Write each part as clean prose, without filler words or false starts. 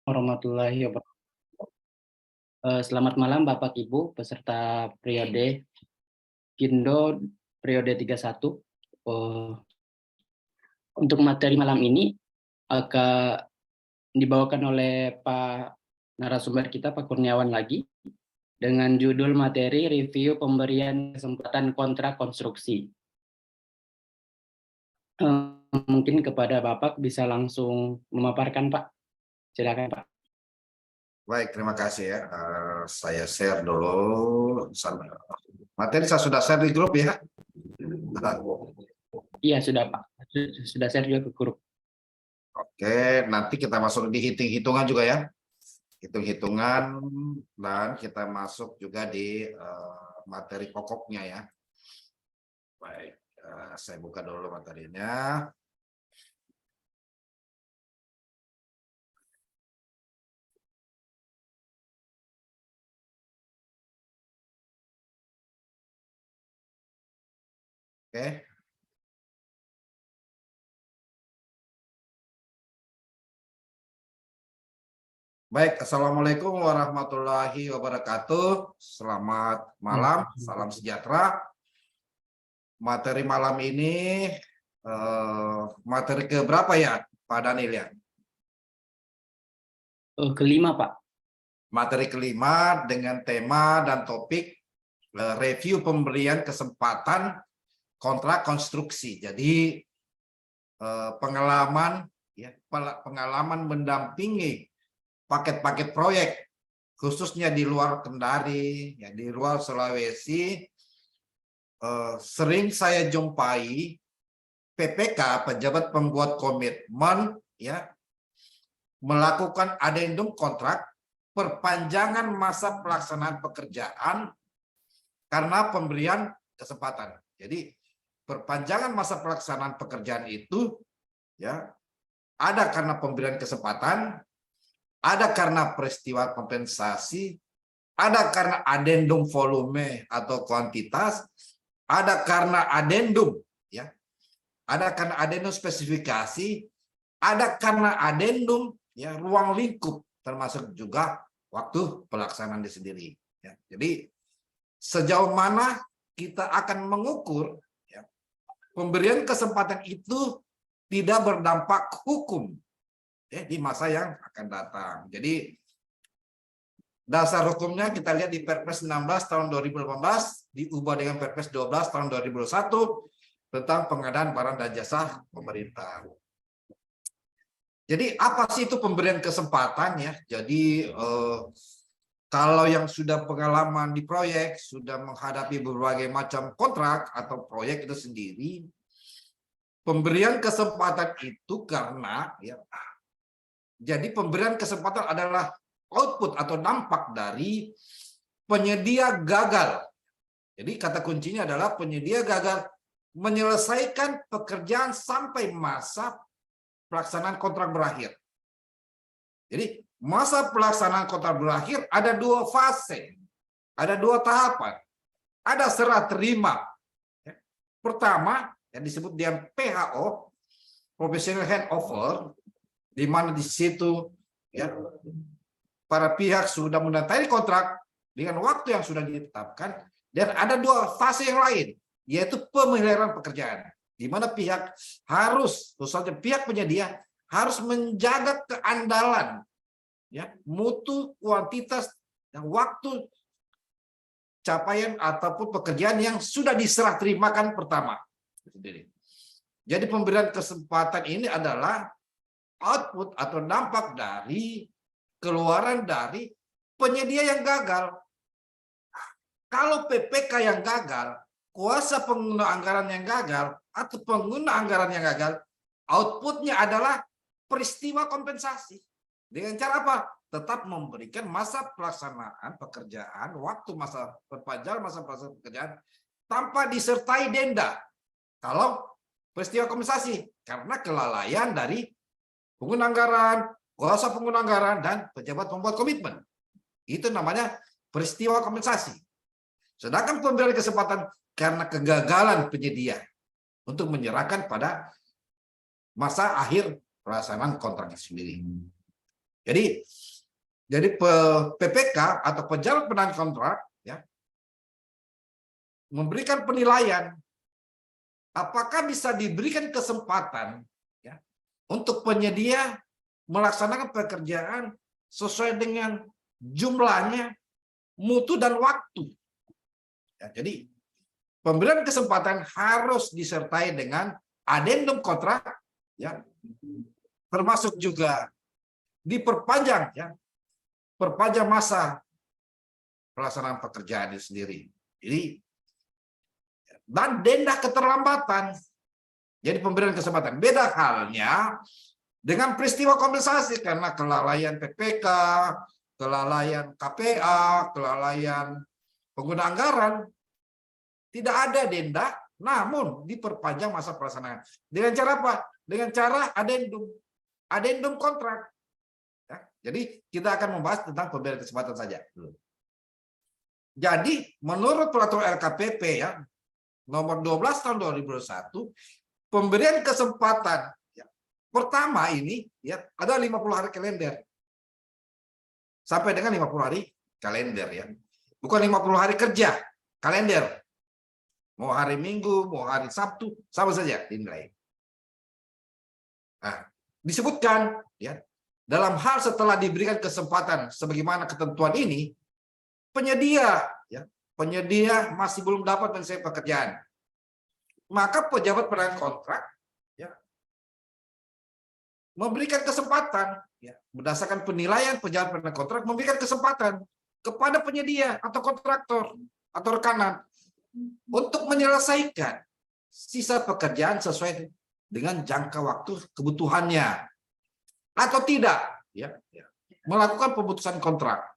warahmatullahi wabarakatuh. Selamat malam Bapak Ibu peserta periode Kindo periode 31. Untuk materi malam ini akan dibawakan oleh Pak narasumber kita Pak Kurniawan lagi dengan judul materi review pemberian kesempatan kontrak konstruksi. Mungkin kepada Bapak bisa langsung memaparkan Pak. Silakan Pak. Baik, terima kasih ya. Saya share dulu. Materi saya sudah share di grup ya. Iya sudah Pak. Sudah share juga ke grup. Oke, nanti kita masuk di hitung-hitungan juga ya. Hitung-hitungan dan kita masuk juga di materi pokoknya ya. Baik, saya buka dulu materinya. Oke. Baik, Assalamualaikum warahmatullahi wabarakatuh. Selamat malam, salam sejahtera. Materi malam ini materi keberapa ya, Pak Daniel ya? Kelima Pak. Materi kelima dengan tema dan topik review pemberian kesempatan kontrak konstruksi. Jadi pengalaman mendampingi paket-paket proyek khususnya di luar Kendari, ya di luar Sulawesi. Sering saya jumpai PPK, pejabat pembuat komitmen, ya melakukan adendum kontrak perpanjangan masa pelaksanaan pekerjaan karena pemberian kesempatan. Jadi perpanjangan masa pelaksanaan pekerjaan itu ya ada karena pemberian kesempatan, ada karena peristiwa kompensasi, ada karena adendum volume atau kuantitas, ada karena adendum ya. Ada karena adendum spesifikasi, ada karena adendum ya ruang lingkup, termasuk juga waktu pelaksanaan itu sendiri ya. Jadi sejauh mana kita akan mengukur ya, pemberian kesempatan itu tidak berdampak hukum ya, di masa yang akan datang. Jadi dasar hukumnya kita lihat di Perpres 16 tahun 2018 diubah dengan Perpres 12 tahun 2021 tentang pengadaan barang dan jasa pemerintah. Jadi apa sih itu pemberian kesempatan ya? Jadi kalau yang sudah pengalaman di proyek, sudah menghadapi berbagai macam kontrak atau proyek itu sendiri, pemberian kesempatan itu karena ya, jadi pemberian kesempatan adalah output atau dampak dari penyedia gagal. Jadi kata kuncinya adalah penyedia gagal menyelesaikan pekerjaan sampai masa pelaksanaan kontrak berakhir. Jadi masa pelaksanaan kontrak berakhir ada dua fase, ada dua tahapan. Ada serah terima. Pertama yang disebut dengan PHO, professional handover, di mana di situ ya para pihak sudah menandatangani kontrak dengan waktu yang sudah ditetapkan, dan ada dua fase yang lain, yaitu pemeliharaan pekerjaan, di mana pihak harus, khususnya pihak penyedia, harus menjaga keandalan, ya, mutu, kuantitas, dan waktu capaian ataupun pekerjaan yang sudah diserah terimakan pertama. Jadi pemberian kesempatan ini adalah output atau dampak dari keluaran dari penyedia yang gagal. Kalau PPK yang gagal, kuasa pengguna anggaran yang gagal, atau pengguna anggaran yang gagal, outputnya adalah peristiwa kompensasi. Dengan cara apa? Tetap memberikan masa pelaksanaan pekerjaan, waktu masa perpanjangan masa pelaksanaan pekerjaan, tanpa disertai denda. Kalau peristiwa kompensasi, karena kelalaian dari pengguna anggaran, kuasa pengguna anggaran, dan pejabat pembuat komitmen. Itu namanya peristiwa kompensasi. Sedangkan pemberian kesempatan karena kegagalan penyedia untuk menyerahkan pada masa akhir pelaksanaan kontraknya sendiri. Jadi Jadi PPK atau pejabat penanggung kontrak ya memberikan penilaian apakah bisa diberikan kesempatan ya untuk penyedia melaksanakan pekerjaan sesuai dengan jumlahnya, mutu dan waktu. Ya, jadi pemberian kesempatan harus disertai dengan adendum kontrak ya, termasuk juga diperpanjang ya, perpanjang masa pelaksanaan pekerjaan itu sendiri. Jadi dan denda keterlambatan. Jadi pemberian kesempatan. Beda halnya dengan peristiwa kompensasi karena kelalaian PPK, kelalaian KPA, kelalaian pengguna anggaran. Tidak ada denda, namun diperpanjang masa pelaksanaan. Dengan cara apa? Dengan cara adendum kontrak. Ya, jadi kita akan membahas tentang pemberian kesempatan saja. Jadi menurut peraturan LKPP ya nomor 12 tahun 2021, pemberian kesempatan ya, pertama ini ya ada 50 hari kalender. Sampai dengan 50 hari kalender ya. Bukan 50 hari kerja, kalender. Mau hari Minggu, mau hari Sabtu, sama saja dinilai. Nah, disebutkan ya dalam hal setelah diberikan kesempatan sebagaimana ketentuan ini, penyedia masih belum dapat menyelesaikan pekerjaan, maka pejabat penanggung kontrak ya, memberikan kesempatan ya, berdasarkan penilaian pejabat penanggung kontrak memberikan kesempatan kepada penyedia atau kontraktor atau rekanan untuk menyelesaikan sisa pekerjaan sesuai dengan jangka waktu kebutuhannya atau tidak ya, melakukan pemutusan kontrak.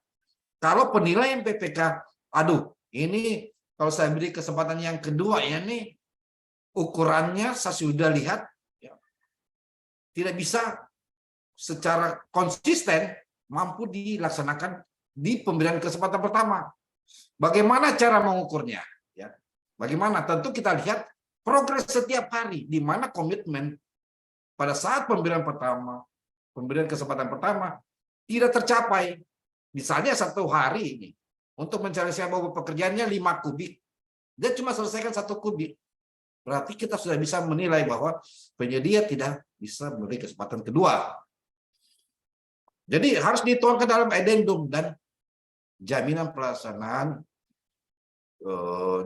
Kalau penilaian PPK, aduh ini kalau saya beri kesempatan yang kedua ya nih ukurannya saya sudah lihat ya, tidak bisa secara konsisten mampu dilaksanakan di pemberian kesempatan pertama. Bagaimana cara mengukurnya? Ya, bagaimana? Tentu kita lihat progres setiap hari di mana komitmen pada saat pemberian kesempatan pertama tidak tercapai. Misalnya satu hari ini untuk menyelesaikan bobot pekerjaannya 5 kubik, dia cuma selesaikan 1 kubik. Berarti kita sudah bisa menilai bahwa penyedia tidak bisa memberi kesempatan kedua. Jadi harus dituangkan dalam addendum dan jaminan pelaksanaan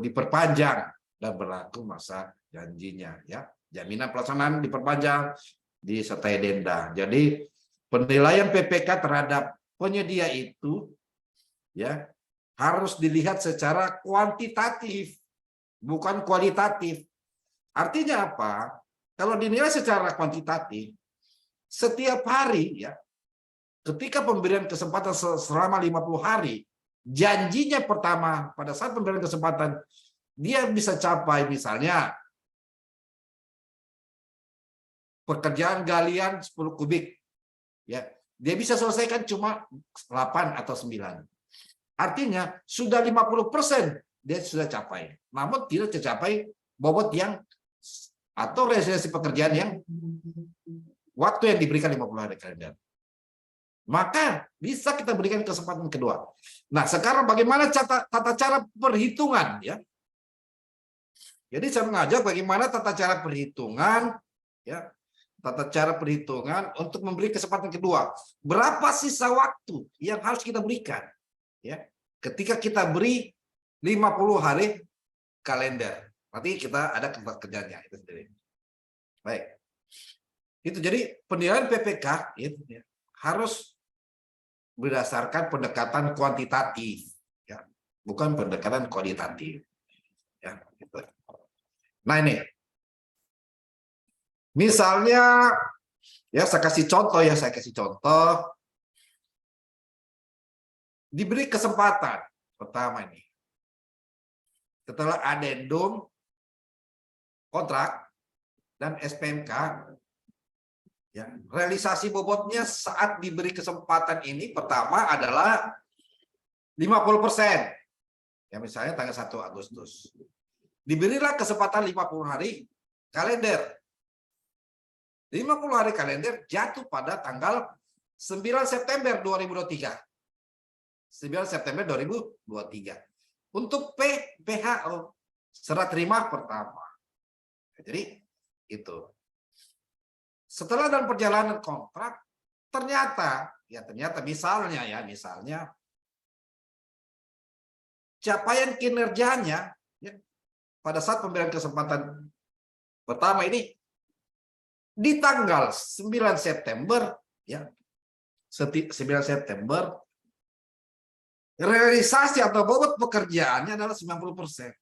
diperpanjang dan berlaku masa janjinya. Ya, jaminan pelaksanaan diperpanjang disertai denda. Jadi penilaian PPK terhadap penyedia itu ya harus dilihat secara kuantitatif, bukan kualitatif. Artinya apa? Kalau dinilai secara kuantitatif, setiap hari ya, ketika pemberian kesempatan selama 50 hari, janjinya pertama pada saat pemberian kesempatan, dia bisa capai misalnya pekerjaan galian 10 kubik. Ya, dia bisa selesaikan cuma 8 atau 9. Artinya sudah 50% dia sudah capai. Namun tidak tercapai bobot yang atau realisasi pekerjaan yang waktu yang diberikan 50 hari kalender. Maka bisa kita berikan kesempatan kedua. Nah, sekarang bagaimana tata cara perhitungan ya? Jadi saya mengajak bagaimana tata cara perhitungan ya. Tata cara perhitungan untuk memberi kesempatan kedua. Berapa sisa waktu yang harus kita berikan ya? Ketika kita beri 50 hari kalender. Nanti kita ada kerjanya itu sendiri. Baik. Itu jadi penilaian PPK itu ya, harus berdasarkan pendekatan kuantitatif ya, bukan pendekatan kualitatif. Ya, gitu. Nah, ini. Misalnya ya saya kasih contoh diberi kesempatan pertama ini. Setelah adendum kontrak dan SPMK ya, realisasi bobotnya saat diberi kesempatan ini pertama adalah 50%. Ya misalnya tanggal 1 Agustus. Diberilah kesempatan 50 hari kalender. 50 hari kalender jatuh pada tanggal 9 September 2023. 9 September 2023. Untuk PHO, serah terima pertama. Jadi itu. Setelah dalam perjalanan kontrak, ternyata misalnya capaian kinerjanya ya, pada saat pemberian kesempatan pertama ini di tanggal 9 September ya, 9 September realisasi atau bobot pekerjaannya adalah 90%.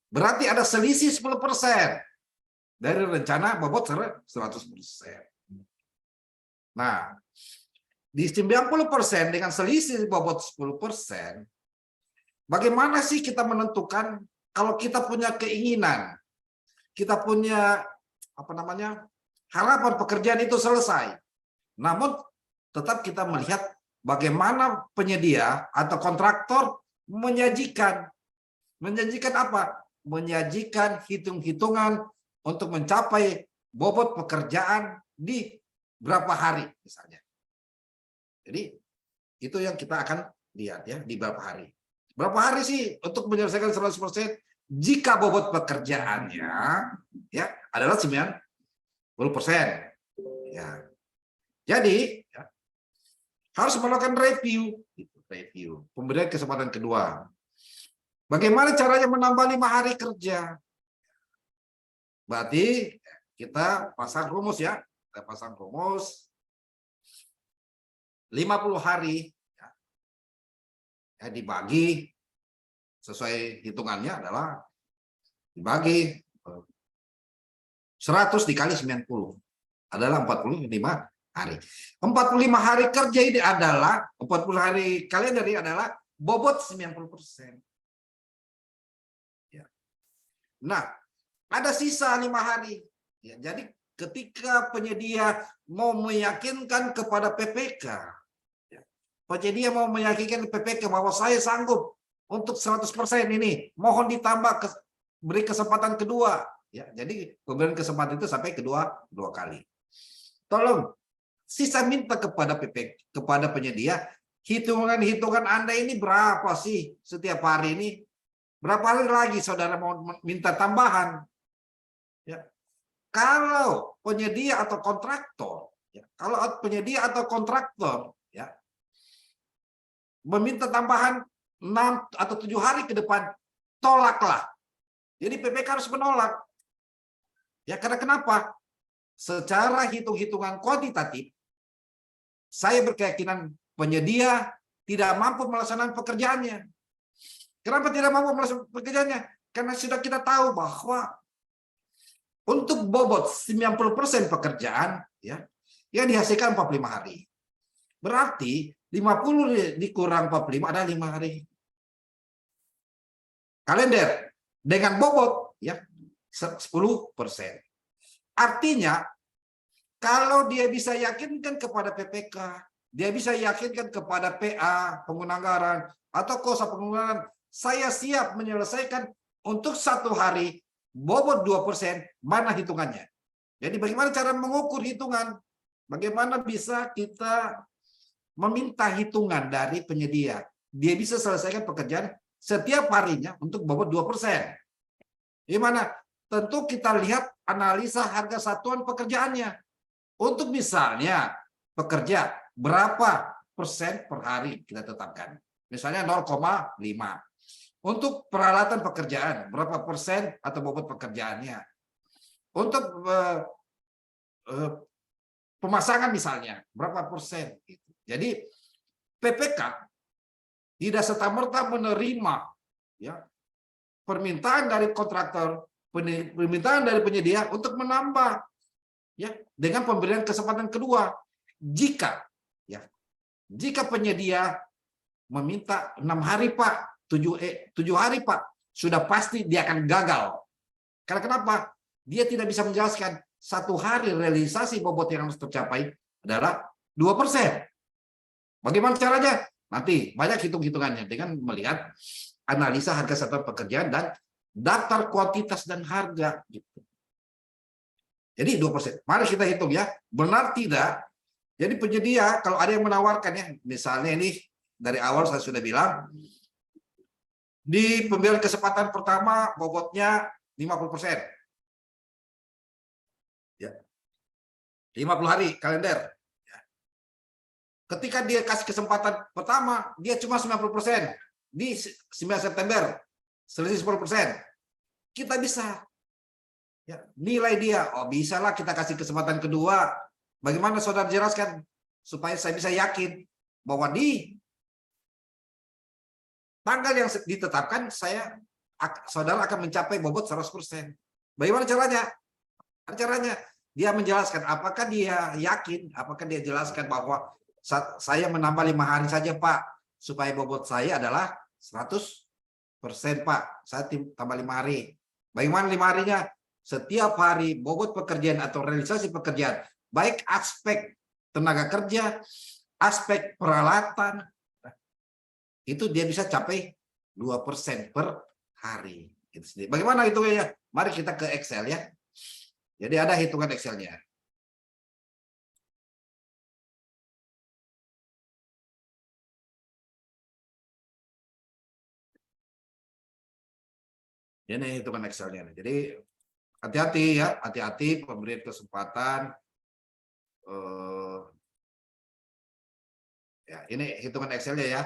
Berarti ada selisih 10% dari rencana bobot 100%. Nah, di 90% dengan selisih bobot 10%, bagaimana sih kita menentukan kalau kita punya keinginan, kita punya harapan pekerjaan itu selesai. Namun tetap kita melihat bagaimana penyedia atau kontraktor menyajikan apa? Menyajikan hitung-hitungan untuk mencapai bobot pekerjaan di berapa hari misalnya. Jadi itu yang kita akan lihat ya, di berapa hari. Berapa hari sih untuk menyelesaikan 100% jika bobot pekerjaannya ya adalah 90%. Ya. Jadi ya, harus melakukan review pemberian kesempatan kedua. Bagaimana caranya menambah 5 hari kerja? Berarti kita pasang rumus ya. Kita pasang rumus 50 hari ya, dibagi sesuai hitungannya adalah dibagi 100 dikali 90 adalah 45 hari. 45 hari kerja ini adalah 40 hari kalender ini adalah bobot 90%. Ya. Nah, ada sisa 5 hari. Ya, jadi ketika penyedia mau meyakinkan kepada PPK, ya, penyedia mau meyakinkan PPK bahwa saya sanggup untuk 100% ini, mohon ditambah beri kesempatan kedua. Ya, jadi pemberian kesempatan itu sampai dua kali. Tolong sisa minta kepada PPK, kepada penyedia, hitungan Anda ini berapa sih setiap hari ini? Berapa hari lagi saudara mau minta tambahan? Ya. Kalau penyedia atau kontraktor, ya, ya, meminta tambahan 6 atau 7 hari ke depan, tolaklah. Jadi PPK harus menolak. Ya, karena kenapa? Secara hitung-hitungan kuantitatif, saya berkeyakinan penyedia tidak mampu melaksanakan pekerjaannya. Kenapa tidak mampu melaksanakan pekerjaannya? Karena sudah kita tahu bahwa untuk bobot 90% pekerjaan ya, yang dihasilkan 45 hari. Berarti 50 dikurang 45 ada 5 hari. Kalender dengan bobot ya 10%. Artinya kalau dia bisa yakinkan kepada PPK, dia bisa yakinkan kepada PA, pengguna anggaran, atau kosa penggunaan, saya siap menyelesaikan untuk 1 hari, bobot 2%, mana hitungannya? Jadi bagaimana cara mengukur hitungan? Bagaimana bisa kita meminta hitungan dari penyedia? Dia bisa selesaikan pekerjaan setiap harinya untuk bobot 2%. Gimana? Tentu kita lihat analisa harga satuan pekerjaannya. Untuk misalnya pekerja berapa persen per hari kita tetapkan. Misalnya 0,5. Untuk peralatan pekerjaan berapa persen atau bobot pekerjaannya. Untuk pemasangan misalnya berapa persen. Jadi PPK tidak serta-merta menerima ya permintaan dari kontraktor, permintaan dari penyedia untuk menambah ya dengan pemberian kesempatan kedua. Jika penyedia meminta 6 hari Pak, 7 hari Pak, sudah pasti dia akan gagal. Karena kenapa? Dia tidak bisa menjelaskan 1 hari realisasi bobot yang harus tercapai adalah 2%. Bagaimana caranya? Nanti banyak hitung-hitungannya dengan melihat analisa harga satuan pekerjaan dan daftar kuantitas dan harga. Gitu. Jadi 2%. Mari kita hitung ya, benar tidak Jadi penyedia kalau ada yang menawarkan ya, misalnya ini dari awal saya sudah bilang di pembelian kesempatan pertama bobotnya 50%. Ya. 50 hari kalender. Ya. Ketika dia kasih kesempatan pertama, dia cuma 90%. Di 9 September, selisih 10%. Kita bisa ya, nilai dia. Oh, bisalah kita kasih kesempatan kedua. Bagaimana saudara jelaskan supaya saya bisa yakin bahwa di tanggal yang ditetapkan saudara akan mencapai bobot 100%. Bagaimana caranya? Caranya dia menjelaskan apakah dia yakin, apakah dia jelaskan bahwa saya menambah 5 hari saja Pak, supaya bobot saya adalah 100% Pak. Saya tambah 5 hari. Bagaimana 5 harinya? Setiap hari bobot pekerjaan atau realisasi pekerjaan, baik aspek tenaga kerja, aspek peralatan, itu dia bisa capai 2% per hari. Bagaimana itu ya? Mari kita ke Excel ya. Jadi ada hitungan Excelnya. Ini hitungan Excelnya. Jadi hati-hati ya, hati-hati pemberian kesempatan. Ya, ini hitungan Excelnya ya.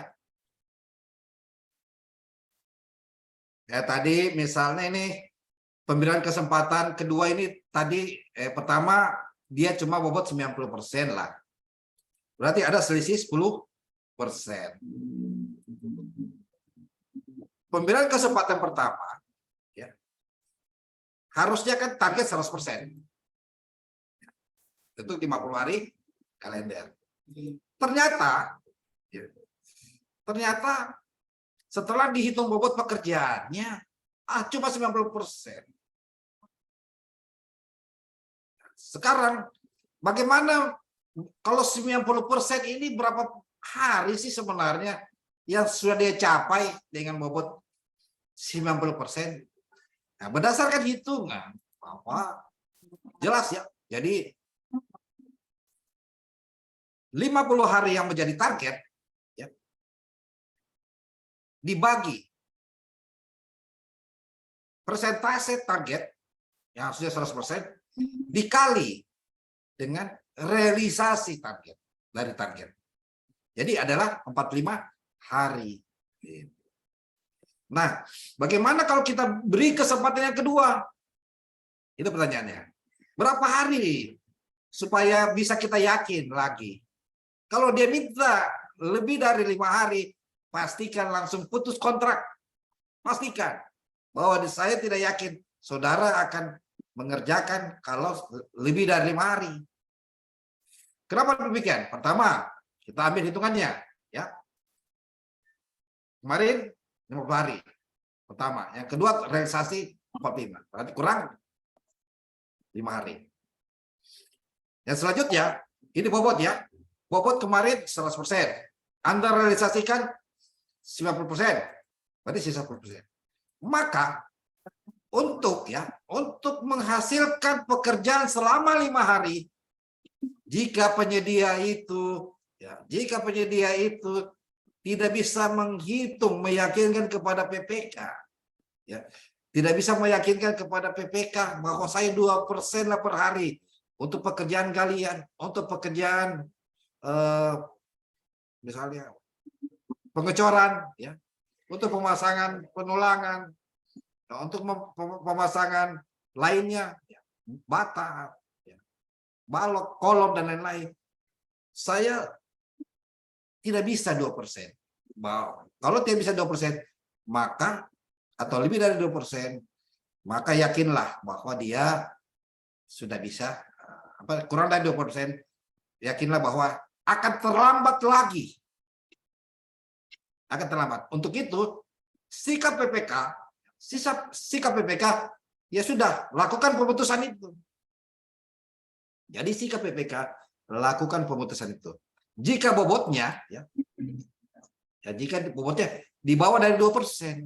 Ya tadi misalnya ini pemberian kesempatan kedua ini tadi pertama dia cuma bobot 90% lah. Berarti ada selisih 10%. Pemberian kesempatan pertama ya, harusnya kan target 100%. Itu 50 hari kalender. Ternyata setelah dihitung bobot pekerjaannya cuma 90%. Sekarang bagaimana kalau 90% ini berapa hari sih sebenarnya yang sudah dia capai dengan bobot 90%? Nah, berdasarkan hitungan bahwa jelas ya. Jadi 50 hari yang menjadi target ya, dibagi persentase target yang harusnya 100% dikali dengan realisasi target dari target. Jadi adalah 45 hari. Nah, bagaimana kalau kita beri kesempatan yang kedua? Itu pertanyaannya. Berapa hari supaya bisa kita yakin lagi? Kalau dia minta lebih dari 5 hari, pastikan langsung putus kontrak. Pastikan bahwa saya tidak yakin saudara akan mengerjakan kalau lebih dari 5 hari. Kenapa demikian? Pertama, kita ambil hitungannya. Ya. Kemarin 50 hari. Pertama. Yang kedua, realisasi 45. Berarti kurang 5 hari. Yang selanjutnya, ini bobot ya. Bobot kemarin 100%. Anda realisasikan 90%. Berarti sisa 10%. Maka untuk menghasilkan pekerjaan selama 5 hari, jika penyedia itu tidak bisa menghitung, meyakinkan kepada PPK, ya, tidak bisa meyakinkan kepada PPK bahwa saya 2% lah per hari untuk pekerjaan kalian, untuk pekerjaan misalnya pengecoran, ya, untuk pemasangan penulangan, untuk pemasangan lainnya, ya, bata, ya, balok, kolom dan lain-lain. Saya tidak bisa 2%. Kalau tidak bisa 2%, maka atau lebih dari 2%, maka yakinlah bahwa dia sudah bisa kurang dari 2%, yakinlah bahwa akan terlambat lagi. Akan terlambat. Untuk itu, sikap PPK ya sudah, lakukan pemutusan itu. Jadi sikap PPK lakukan pemutusan itu. Jika bobotnya jika bobotnya di bawah dari 2%.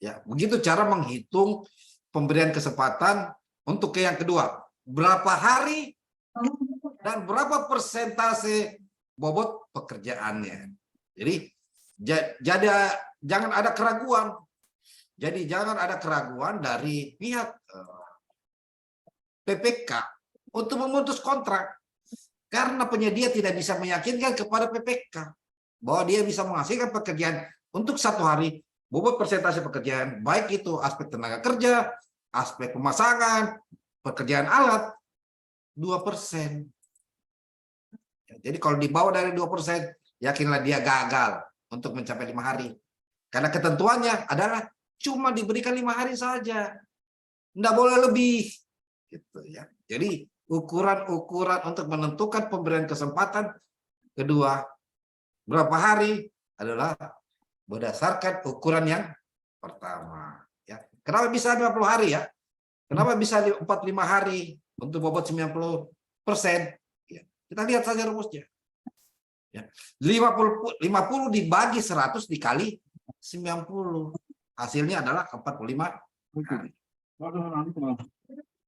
Ya, begitu cara menghitung pemberian kesempatan untuk yang kedua. Berapa hari dan berapa persentase bobot pekerjaannya. Jadi jangan ada keraguan. Jadi jangan ada keraguan dari pihak PPK untuk memutus kontrak karena penyedia tidak bisa meyakinkan kepada PPK bahwa dia bisa menghasilkan pekerjaan untuk 1 hari, bobot persentase pekerjaan, baik itu aspek tenaga kerja, aspek pemasangan, pekerjaan alat, 2%. Jadi kalau di bawah dari 2%, yakinlah dia gagal untuk mencapai 5 hari. Karena ketentuannya adalah cuma diberikan 5 hari saja. Nggak boleh lebih. Gitu ya. Jadi ukuran-ukuran untuk menentukan pemberian kesempatan kedua berapa hari adalah berdasarkan ukuran yang pertama. Ya. Kenapa bisa 50 hari ya? Kenapa bisa 45 hari untuk bobot 90%? Ya. Kita lihat saja rumusnya. Ya. 50 dibagi 100 dikali 90. Hasilnya adalah 45 hari.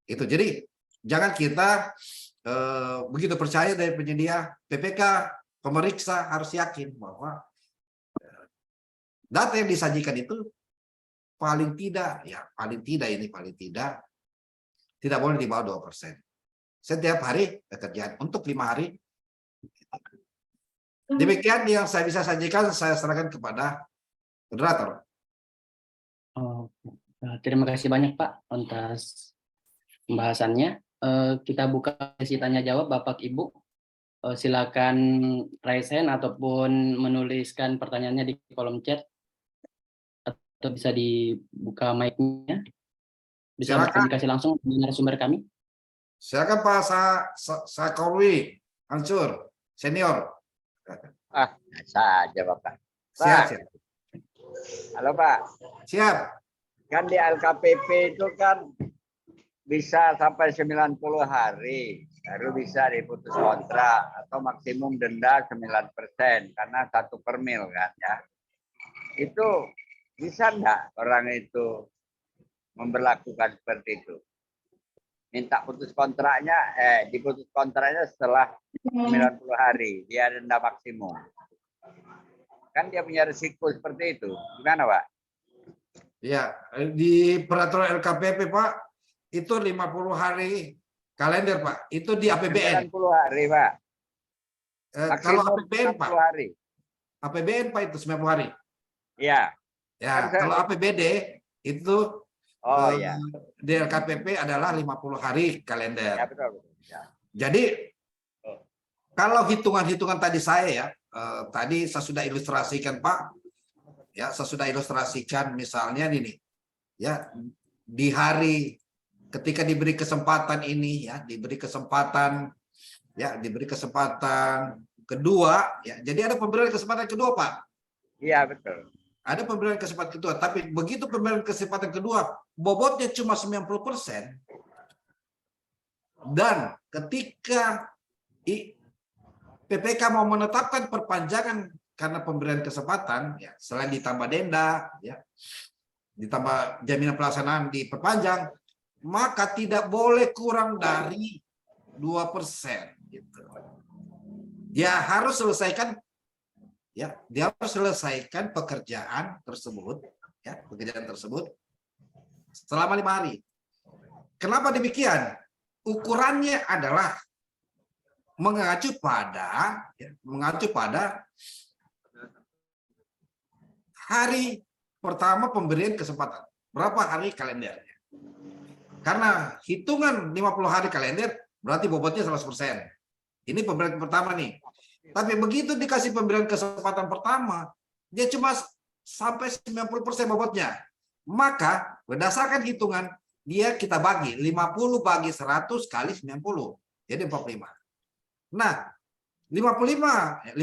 Itu. Jadi jangan kita begitu percaya dari penyedia. PPK, pemeriksa harus yakin bahwa data yang disajikan itu paling tidak tidak boleh di bawah 2%. Setiap hari pekerjaan untuk 5 hari. Demikian yang saya bisa sajikan, saya serahkan kepada moderator. Oh, terima kasih banyak Pak atas pembahasannya. Kita buka sesi tanya jawab Bapak Ibu. Silakan raise hand ataupun menuliskan pertanyaannya di kolom chat atau bisa dibuka mic-nya. Bisa berkomunikasi langsung dengan narasumber kami. Silakan Pak Sakorwi Ansur senior. Saja Bapak. Siap. Halo Pak. Siap. Kan di LKPP itu kan bisa sampai 90 hari baru bisa diputus kontrak atau maksimum denda 9% karena 1 per mil kan ya. Itu bisa enggak orang itu memberlakukan seperti itu? Minta putus kontraknya, diputus kontraknya setelah 90 hari, dia denda maksimum. Kan dia punya risiko seperti itu. Gimana Pak? Ya, di peraturan LKPP Pak, itu 50 hari kalender Pak, itu di APBN. 90 hari Pak. Kalau APBN Pak, hari. APBN Pak itu 90 hari. Iya. Ya, kalau APBD itu iya. di LKPP adalah 50 hari kalender. Ya, betul. Ya. Jadi kalau hitungan-hitungan tadi saya ya, tadi saya sudah ilustrasikan Pak, ya saya sudah ilustrasikan misalnya ini, ya di hari ketika diberi kesempatan ini, ya diberi kesempatan kedua, ya jadi ada pemberian kesempatan kedua Pak. Iya betul. Ada pemberian kesempatan kedua, tapi begitu pemberian kesempatan kedua, bobotnya cuma 90%. Dan ketika PPK mau menetapkan perpanjangan karena pemberian kesempatan, ya, selain ditambah denda, ya, ditambah jaminan pelaksanaan diperpanjang, maka tidak boleh kurang dari 2%. Gitu. Dia harus selesaikan pekerjaan tersebut, ya, selama 5 hari. Kenapa demikian? Ukurannya adalah mengacu pada hari pertama pemberian kesempatan. Berapa hari kalendernya? Karena hitungan 50 hari kalender berarti bobotnya 100%. Ini pemberian pertama nih. Tapi begitu dikasih pemberian kesempatan pertama, dia cuma sampai 90% bobotnya. Maka berdasarkan hitungan, kita bagi 50 bagi 100 kali 90. Jadi 45. Nah, 50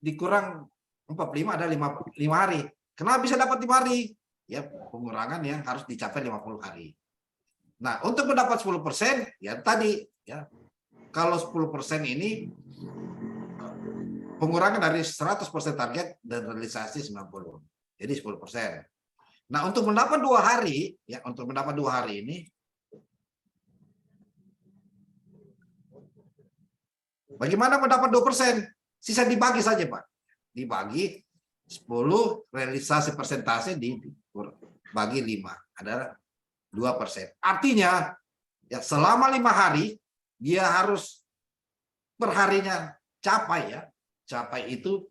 dikurang 45 ada 5 hari. Kenapa bisa dapat 5 hari? Ya, pengurangan yang harus dicapai 50 hari. Nah, untuk mendapat 10%, ya tadi, ya kalau 10% ini pengurangan dari 100% target dan realisasi 90. Jadi 10%. Nah, untuk mendapat 2 hari, ya untuk mendapat 2 hari ini, Bagaimana mendapat 2%? Sisa dibagi saja, Pak. Dibagi 10, realisasi persentase dibagi 5. Ada 2%. Artinya, ya selama 5 hari, dia harus perharinya capai ya. Capai itu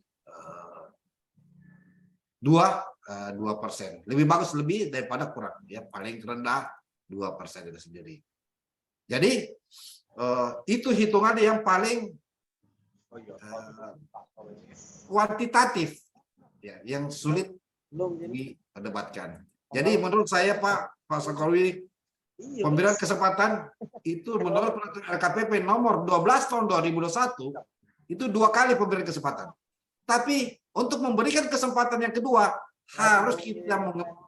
2%. Lebih bagus lebih daripada kurang. Ya, paling rendah 2% itu sendiri. Jadi, itu hitungan yang paling kuantitatif, ya, yang sulit diperdebatkan. Jadi menurut saya Pak Sakowi, pemberian kesempatan itu menurut peraturan LKPP nomor 12 tahun 2021 itu 2 kali pemberian kesempatan. Tapi untuk memberikan kesempatan yang kedua harus kita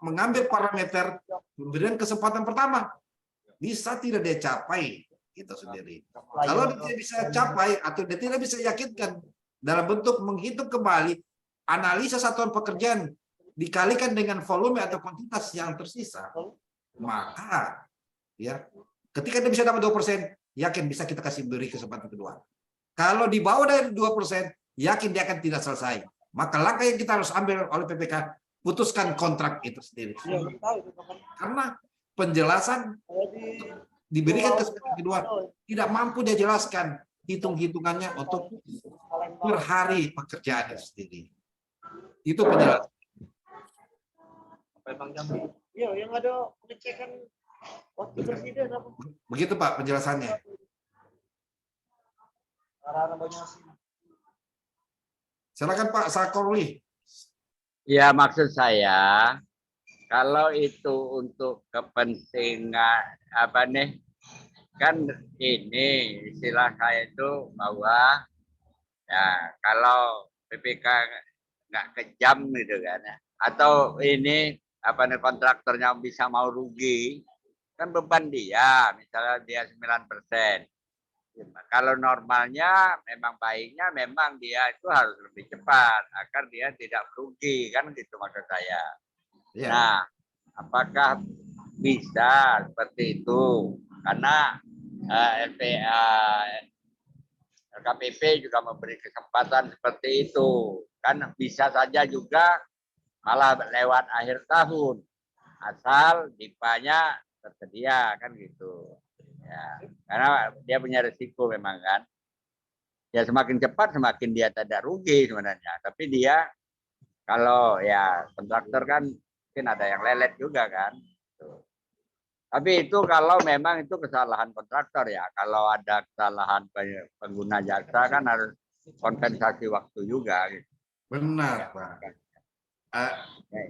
mengambil parameter pemberian kesempatan pertama. Bisa tidak dia capai kita sendiri. Kalau dia tidak bisa capai atau dia tidak bisa yakinkan dalam bentuk menghitung kembali analisa satuan pekerjaan dikalikan dengan volume atau kuantitas yang tersisa, maka ya ketika dia bisa dapat 2%, yakin bisa kita kasih beri kesempatan kedua. Kalau di bawah dari 2%, yakin dia akan tidak selesai. Maka langkah yang kita harus ambil oleh PPK, putuskan kontrak itu sendiri. Karena penjelasan diberikan kesempatan kedua tidak mampu dia jelaskan hitung-hitungannya untuk per hari pekerjaan itu sendiri. Itu penjelasan. Iya, yang ada pengecekan wakil presiden apa? Begitu Pak penjelasannya. Silakan Pak Sakowi. Ya, maksud saya kalau itu untuk kepentingan apa nih, kan ini istilah saya itu bahwa ya kalau PPK nggak kejam gitu kan, atau ini apa nih kontraktornya bisa mau rugi, kan beban dia, misalnya dia 9%. Kalau normalnya memang baiknya memang dia itu harus lebih cepat agar dia tidak merugi, kan gitu maksud saya. Ya. Nah, apakah bisa seperti itu? Karena LKPP juga memberi kesempatan seperti itu. Kan bisa saja juga malah lewat akhir tahun, asal dipanya tersedia, kan gitu. Ya, karena dia punya risiko memang kan. Ya semakin cepat semakin dia tidak rugi sebenarnya. Tapi dia kalau ya kontraktor kan mungkin ada yang lelet juga kan. Tapi itu kalau memang itu kesalahan kontraktor ya. Kalau ada kesalahan pengguna jasa kan harus kompensasi waktu juga. Gitu. Benar Pak.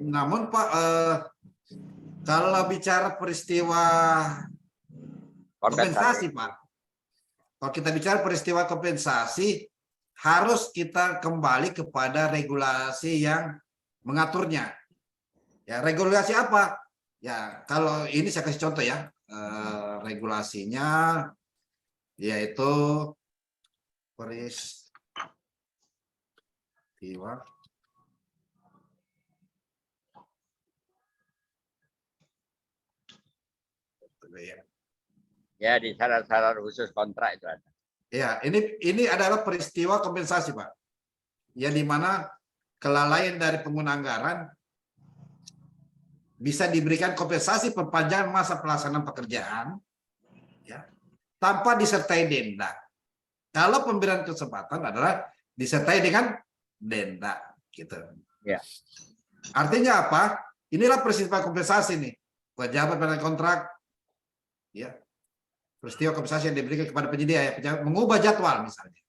Namun Pak, kalau bicara peristiwa kompensasi Pak, kalau kita bicara peristiwa kompensasi, harus kita kembali kepada regulasi yang mengaturnya. Ya, regulasi apa? Ya, kalau ini saya kasih contoh ya, regulasinya yaitu peristiwa ya di syarat-syarat khusus kontrak itu ada. Ya, ini adalah peristiwa kompensasi, Pak. Ya, di mana kelalaian dari pengguna anggaran bisa diberikan kompensasi perpanjangan masa pelaksanaan pekerjaan, ya, tanpa disertai denda. Kalau pemberian kesempatan adalah disertai dengan denda, gitu. Ya. Artinya apa? Inilah peristiwa kompensasi nih. Pejabat pada kontrak, ya. Peristiwa kompensasi yang diberikan kepada penyedia, ya, mengubah jadwal misalnya,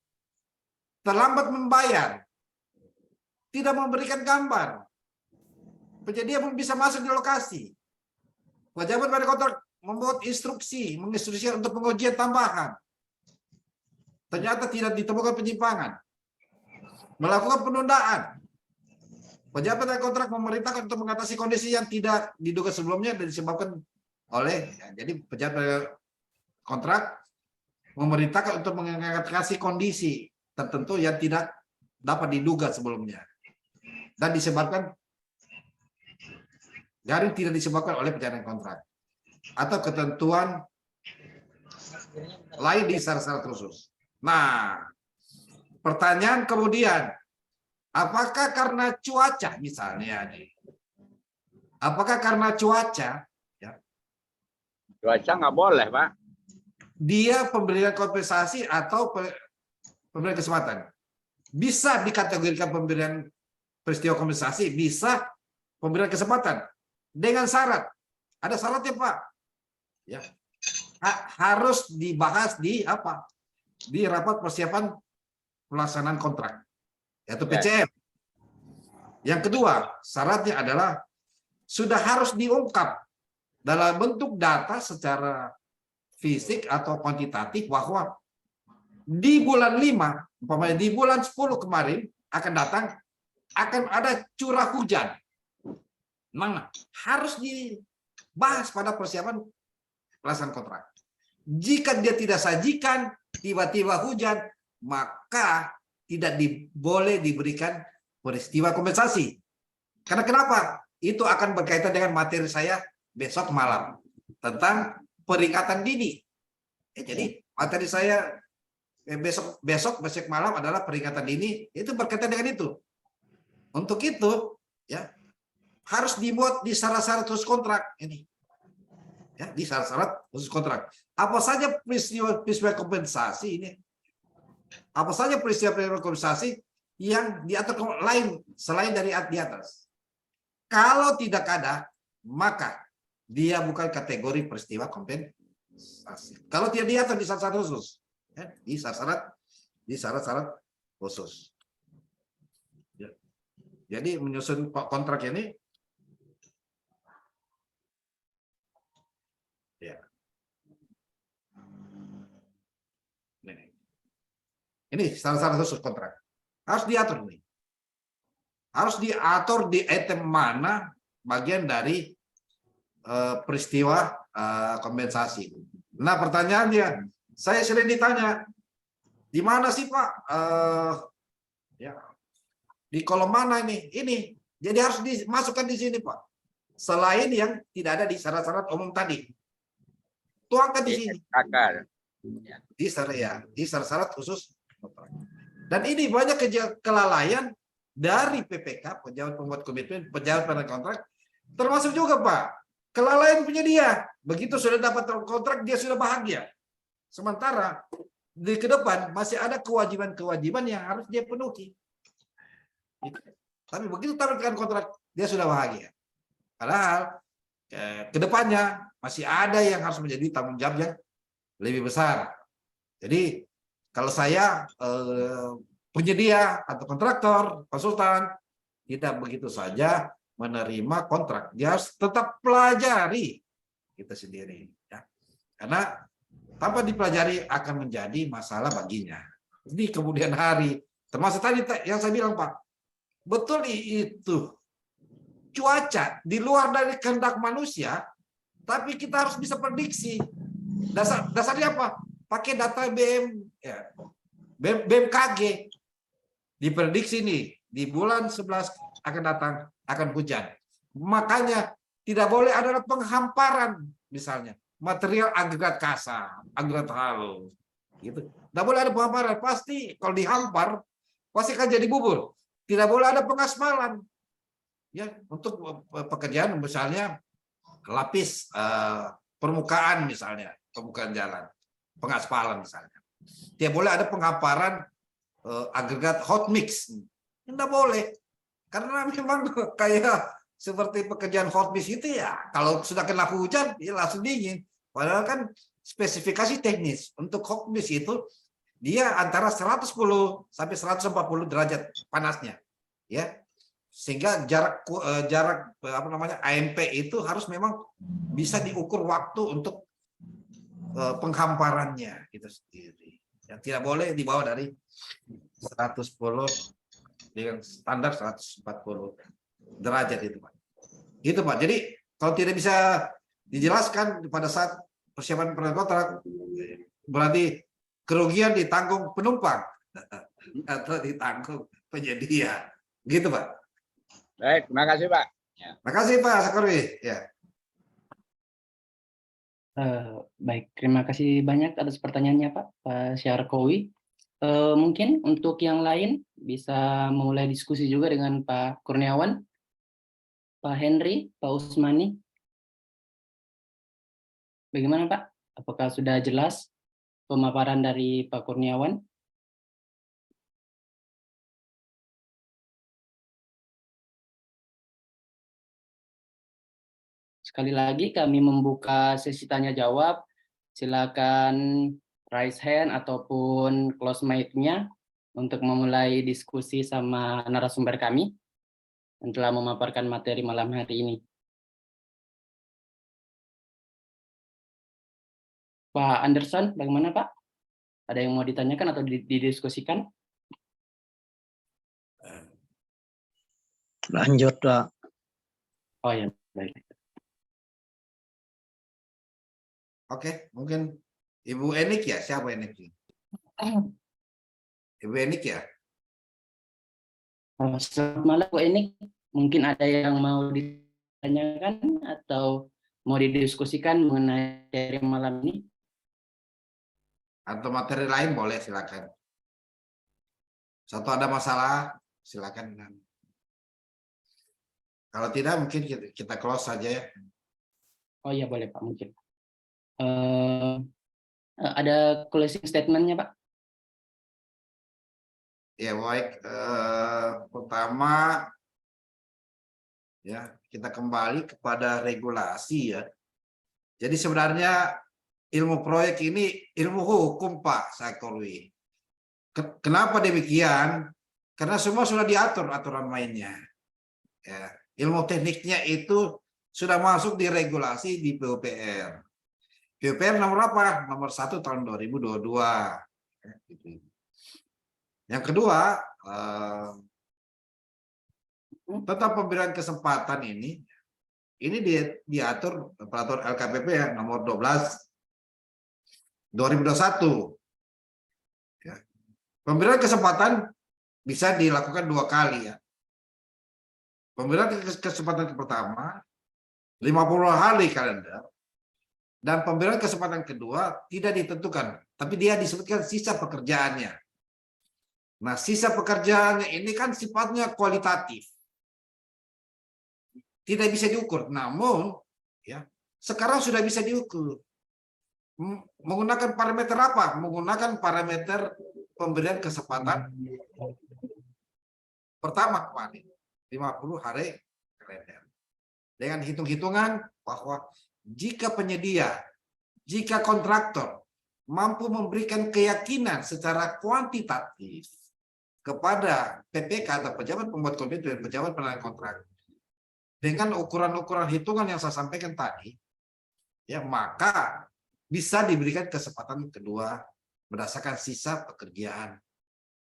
terlambat membayar, tidak memberikan gambar, penyedia belum bisa masuk di lokasi, pejabat pada kontrak membuat menginstruksikan untuk pengujian tambahan, ternyata tidak ditemukan penyimpangan, melakukan penundaan, pejabat pada kontrak memerintahkan untuk mengatasi kondisi yang tidak diduga sebelumnya dan disebabkan oleh, ya, jadi pejabat kontrak memerintahkan untuk mengatasi kondisi tertentu yang tidak dapat diduga sebelumnya dan disebabkan dari tidak disebabkan oleh perjalanan kontrak atau ketentuan lain di syarat-syarat khusus. Nah, Pertanyaan kemudian, apakah karena cuaca misalnya nih? Apakah karena cuaca ya, Cuaca nggak boleh, Pak. dia pemberian kompensasi atau pemberian kesempatan? Bisa dikategorikan pemberian peristiwa kompensasi, bisa pemberian kesempatan dengan syarat. Ada syaratnya, Pak. Ya. Harus dibahas di apa? Di rapat persiapan pelaksanaan kontrak, yaitu PCM. Yang kedua, syaratnya adalah sudah harus diungkap dalam bentuk data secara fisik atau kuantitatif bahwa di bulan 5, umpamanya di bulan 10 kemarin akan datang, akan ada curah hujan. Nah, harus dibahas pada persiapan pelaksanaan kontrak. Jika dia tidak sajikan, tiba-tiba hujan, maka tidak boleh diberikan peristiwa kompensasi. Karena kenapa? Itu akan berkaitan dengan materi saya besok malam tentang peringatan dini. Jadi materi saya besok malam adalah peringatan dini, itu berkaitan dengan itu. Untuk itu, ya harus dibuat di syarat-syarat khusus kontrak ini. Ya, di syarat-syarat khusus kontrak. Apa saja peristiwa kompensasi ini? Apa saja peristiwa kompensasi yang diatur lain selain dari di atas? Kalau tidak ada, maka dia bukan kategori peristiwa kompensasi. Kalau tidak diatur di syarat-syarat khusus, ya, di syarat-syarat khusus. Ya. Jadi menyusun kontrak ini, ya. Ini syarat-syarat khusus kontrak. Harus diatur nih. Harus diatur di item mana bagian dari peristiwa kompensasi. Nah, pertanyaannya, saya sering ditanya, di mana sih Pak? Ya, di kolom mana ini? Ini. Jadi harus dimasukkan di sini Pak. Selain yang tidak ada di syarat-syarat umum tadi. Tuangkan di sini. Di syarat-syarat khusus. Dan ini banyak kelalaian dari PPK, pejabat pembuat komitmen, pejabat pada kontrak, termasuk juga Pak, kelalaian penyedia. Begitu sudah dapat kontrak, dia sudah bahagia. Sementara di ke depan masih ada kewajiban-kewajiban yang harus dia penuhi. Tapi begitu tamatkan kontrak, dia sudah bahagia. Padahal ke depannya masih ada yang harus menjadi tanggung jawab yang lebih besar. Jadi kalau saya penyedia atau kontraktor, konsultan, tidak begitu saja menerima kontrak. Dia harus tetap pelajari kita sendiri. Ya. Karena tanpa dipelajari akan menjadi masalah baginya. Di kemudian hari, termasuk tadi yang saya bilang Pak, betul itu cuaca di luar dari kehendak manusia, tapi kita harus bisa prediksi. Dasarnya apa? Pakai data BMKG. Diprediksi nih di bulan 11 akan datang, akan hujan. Makanya tidak boleh ada penghamparan misalnya. Material agregat kasar, agregat halus. Gitu. Tidak boleh ada penghamparan. Pasti kalau dihampar, pasti akan jadi bubur. Tidak boleh ada pengaspalan. Ya, untuk pekerjaan misalnya lapis permukaan misalnya, permukaan jalan. Pengaspalan misalnya. Tidak boleh ada penghamparan agregat hot mix. Tidak boleh. Karena memang kayak seperti pekerjaan hot mix itu ya, kalau sudah kena hujan, ya langsung dingin. Padahal kan spesifikasi teknis untuk hot mix itu, dia antara 110 sampai 140 derajat panasnya. Ya. Sehingga jarak apa namanya AMP itu harus memang bisa diukur waktu untuk penghamparannya itu sendiri. Yang tidak boleh di bawah dari 110 dengan standar 140 derajat itu Pak. Gitu Pak. Jadi kalau tidak bisa dijelaskan pada saat persiapan kontrak, berarti kerugian ditanggung penumpang atau ditanggung penyedia. Gitu Pak. Baik, terima kasih Pak. Terima kasih Pak Sakarwi. Ya. Baik, terima kasih banyak atas pertanyaannya Pak Syarkowi. Mungkin untuk yang lain bisa mulai diskusi juga dengan Pak Kurniawan, Pak Henry, Pak Usmani. Bagaimana Pak? Apakah sudah jelas pemaparan dari Pak Kurniawan? Sekali lagi kami membuka sesi tanya jawab. Silakan raise hand ataupun close mic-nya untuk memulai diskusi sama narasumber kami yang telah memaparkan materi malam hari ini. Pak Anderson, bagaimana Pak? Ada yang mau ditanyakan atau didiskusikan? Lanjut, Pak. Oh ya, baik. Oke, mungkin Ibu Enik ya? Siapa Enik? Ibu Enik ya? Selamat malam Bu Enik. Mungkin ada yang mau ditanyakan atau mau didiskusikan mengenai materi malam ini? Atau materi lain boleh, silakan. Satu ada masalah, silakan. Kalau tidak mungkin kita close saja ya. Oh iya boleh Pak, mungkin. Ada closing statement-nya Pak? Ya baik, pertama ya kita kembali kepada regulasi ya. Jadi sebenarnya ilmu proyek ini ilmu hukum Pak Sakorwi. Kenapa demikian? Karena semua sudah diatur aturan mainnya. Ya, ilmu tekniknya itu sudah masuk di regulasi di PUPR. PUPR nomor apa? Nomor 1 tahun 2022. Yang kedua, tentang pemberian kesempatan ini diatur peraturan LKPP ya, nomor 12 2021. Ya. Pemberian kesempatan bisa dilakukan 2 kali ya. Pemberian kesempatan pertama 50 hari kalender. Dan pemberian kesempatan kedua tidak ditentukan, tapi dia disebutkan sisa pekerjaannya. Nah, sisa pekerjaannya ini kan sifatnya kualitatif. Tidak bisa diukur, namun ya, sekarang sudah bisa diukur. Menggunakan parameter apa? Menggunakan parameter pemberian kesempatan pertama kemarin, 50 hari kalender. Dengan hitung-hitungan bahwa jika penyedia, jika kontraktor mampu memberikan keyakinan secara kuantitatif kepada PPK atau pejabat pembuat komit dan pejabat penandatangan kontrak dengan ukuran-ukuran hitungan yang saya sampaikan tadi, ya maka bisa diberikan kesempatan kedua berdasarkan sisa pekerjaan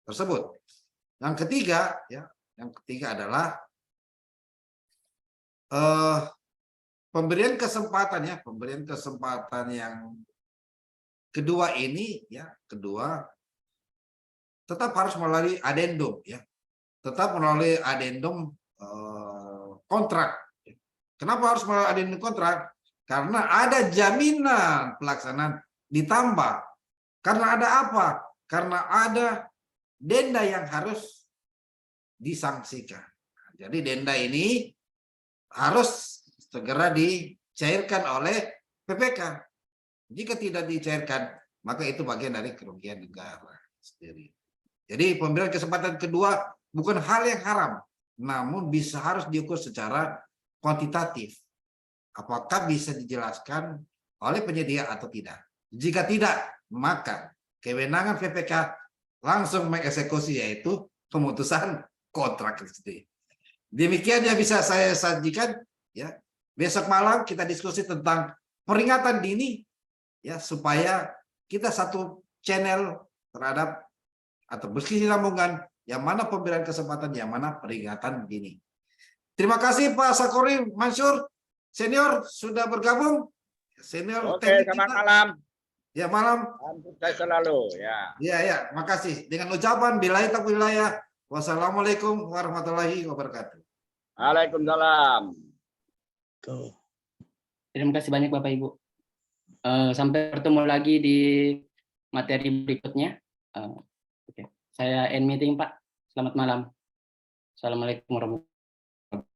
tersebut. Yang ketiga, adalah pemberian kesempatan yang kedua ini ya, tetap harus melalui adendum ya. Tetap melalui adendum kontrak. Kenapa harus melalui adendum kontrak? Karena ada jaminan pelaksanaan ditambah. Karena ada apa? Karena ada denda yang harus disangsikan. Jadi denda ini harus segera dicairkan oleh PPK. Jika tidak dicairkan, maka itu bagian dari kerugian negara sendiri. Jadi pemberian kesempatan kedua bukan hal yang haram, namun harus diukur secara kuantitatif. Apakah bisa dijelaskan oleh penyedia atau tidak? Jika tidak, maka kewenangan PPK langsung mengeksekusi, yaitu pemutusan kontrak sendiri. Demikian yang bisa saya sajikan ya. Besok malam kita diskusi tentang peringatan dini ya, supaya kita satu channel terhadap atau berkesinambungan yang mana pemberian kesempatan, yang mana peringatan dini. Terima kasih Pak Sakori Mansur senior sudah bergabung. Senior Oke, selamat malam. Ya, malam. Sukses selalu ya. Ya, makasih. Dengan ucapan billahi taufiq hidayah. Wassalamualaikum warahmatullahi wabarakatuh. Waalaikumsalam. Tuh. Terima kasih banyak Bapak Ibu. Sampai bertemu lagi di materi berikutnya. Saya end meeting, Pak. Selamat malam. Assalamualaikum warahmatullahi wabarakatuh.